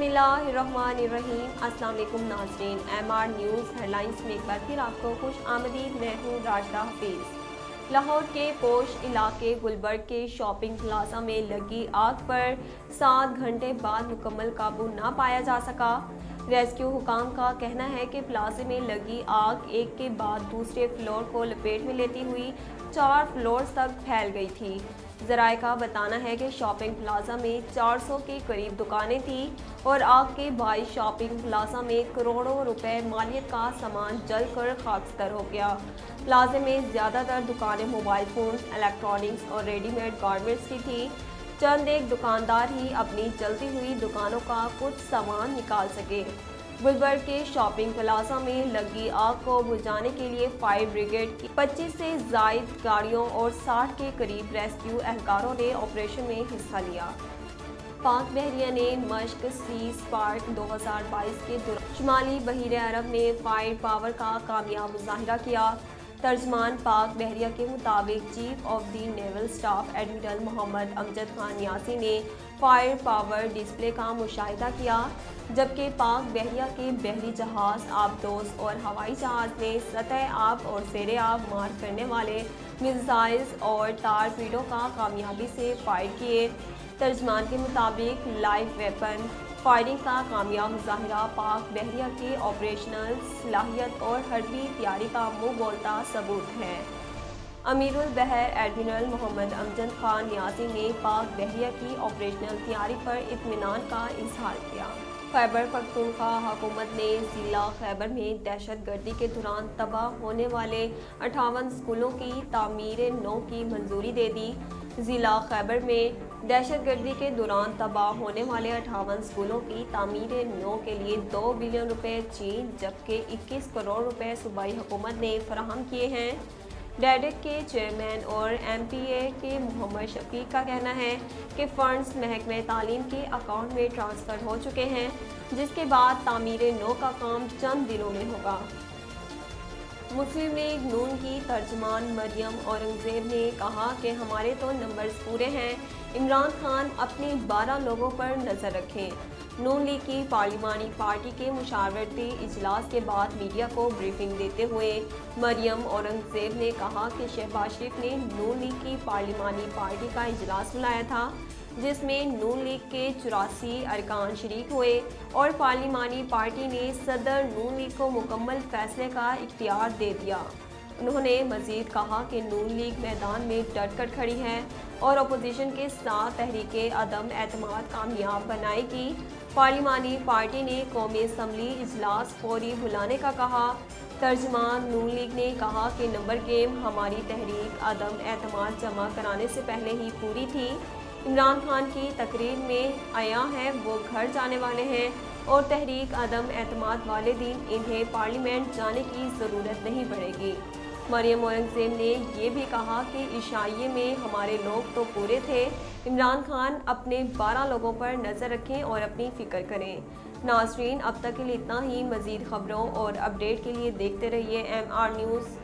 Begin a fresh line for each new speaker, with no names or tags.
बिस्मिल्लाहिर्रहमानिर्रहीम। अस्सलाम वालेकुम नाज़रीन, MR न्यूज़ हेडलाइंस में एक बार फिर आपको खुश आमदीद। मैं हूँ राशिदा हफीज़। लाहौर के पोश इलाके गुलबर्ग के शॉपिंग प्लाजा में लगी आग पर 7 घंटे बाद मुकम्मल काबू ना पाया जा सका। रेस्क्यू हुकाम का कहना है कि प्लाजे में लगी आग एक के बाद दूसरे फ्लोर को लपेट में लेती हुई 4 फ्लोर्स तक फैल गई थी। ज़राए का बताना है कि शॉपिंग प्लाजा में 400 के करीब दुकानें थीं और आग के बाइस शॉपिंग प्लाजा में करोड़ों रुपए मालियत का सामान जलकर खाकस्तर हो गया। प्लाजे में ज़्यादातर दुकानें मोबाइल फ़ोन्स, इलेक्ट्रॉनिक्स और रेडीमेड गारमेंट्स की थी। चंद एक दुकानदार ही अपनी जलती हुई दुकानों का कुछ सामान निकाल सके। गुलबर्ग के शॉपिंग प्लाजा में लगी आग को बुझाने के लिए फायर ब्रिगेड की 25 से ज़ायद गाड़ियों और 60 के करीब रेस्क्यू एहलकारों ने ऑपरेशन में हिस्सा लिया। पाक बहरिया ने मश्क सी स्पार्क 2022 के दौरान शुमाली बहीर अरब में फायर पावर का कामयाब मुजाहिरा किया। तर्जमान पाक बहरिया के मुताबिक chief of the naval staff admiral Mohammad Amjad Khan यासी ने फायर पावर डिस्प्ले का मुशाहिदा किया, जबकि पाक बहरिया के बहरी जहाज़, आबदोज और हवाई जहाज़ ने सतह आब और ज़ेरे आब मार करने वाले मिसाइल्स और टारपीडो का कामयाबी से फायर किए। तर्जमान के मुताबिक लाइव वेपन फायरिंग का कामयाब मुजाहिरा पाक बहरिया की ऑपरेशनल सलाहियत और हरबी तैयारी का मुँह बोलता सबूत है। अमीरुल बहर एडमिरल मोहम्मद अमजद खान यासी ने पाक बहरिया की ऑपरेशनल तैयारी पर इत्मीनान का इजहार किया। खैबर पख्तूनख्वा हुकूमत ने ज़िला खैबर में दहशत गर्दी के दौरान तबाह होने वाले 58 स्कूलों की तामीर नौ की मंजूरी दे दी। ज़िला खैबर में दहशत गर्दी के दौरान तबाह होने वाले 58 स्कूलों की तामीर नौ के लिए 2 बिलियन रुपए चीन, जबकि 21 करोड़ रुपए सूबाई हुकूमत ने फराहम किए हैं। डैडेक के चेयरमैन और MPA के मोहम्मद शफीक का कहना है कि फ़ंड्स महकमे तालीम के अकाउंट में ट्रांसफ़र हो चुके हैं, जिसके बाद तामीर नौ का काम चंद दिनों में होगा। मुस्लिम लीग नून की तर्जमान मरियम औरंगज़ेब ने कहा कि हमारे तो नंबर्स पूरे हैं, इमरान खान अपने 12 लोगों पर नज़र रखें। नून लीग की पार्लिमानी पार्टी के मुशावरती इजलास के बाद मीडिया को ब्रीफिंग देते हुए मरियम औरंगज़ेब ने कहा कि शहबाज शरीफ ने नून लीग की पार्लिमानी पार्टी का इजलास बुलाया था, जिसमें नून लीग के 84 अरकान शरीक हुए और पार्लिमानी पार्टी ने सदर नून लीग को मुकम्मल फैसले का इख्तियार दे दिया। उन्होंने मज़ीद कहा कि नून लीग मैदान में डट कर खड़ी है और अपोजिशन के साथ तहरीके अदम एतमाद कामयाब बनाएगी। पार्लिमानी पार्टी ने कौमी असम्बली इजलास फौरी बुलाने का कहा। तर्जमान नून लीग ने कहा कि नंबर गेम हमारी तहरीक अदम एतमाद जमा कराने से पहले ही पूरी थी। इमरान खान की तकरीर में आया है वो घर जाने वाले हैं और तहरीक अदम एतमाद वाले दिन इन्हें पार्लियामेंट जाने की ज़रूरत नहीं पड़ेगी। मरियम औरंगज़ेब ने यह भी कहा कि इशाइये में हमारे लोग तो पूरे थे, इमरान खान अपने 12 लोगों पर नज़र रखें और अपनी फ़िक्र करें। नाज़रीन, अब तक के लिए इतना ही। मज़ीद ख़बरों और अपडेट के लिए देखते रहिए MR न्यूज़।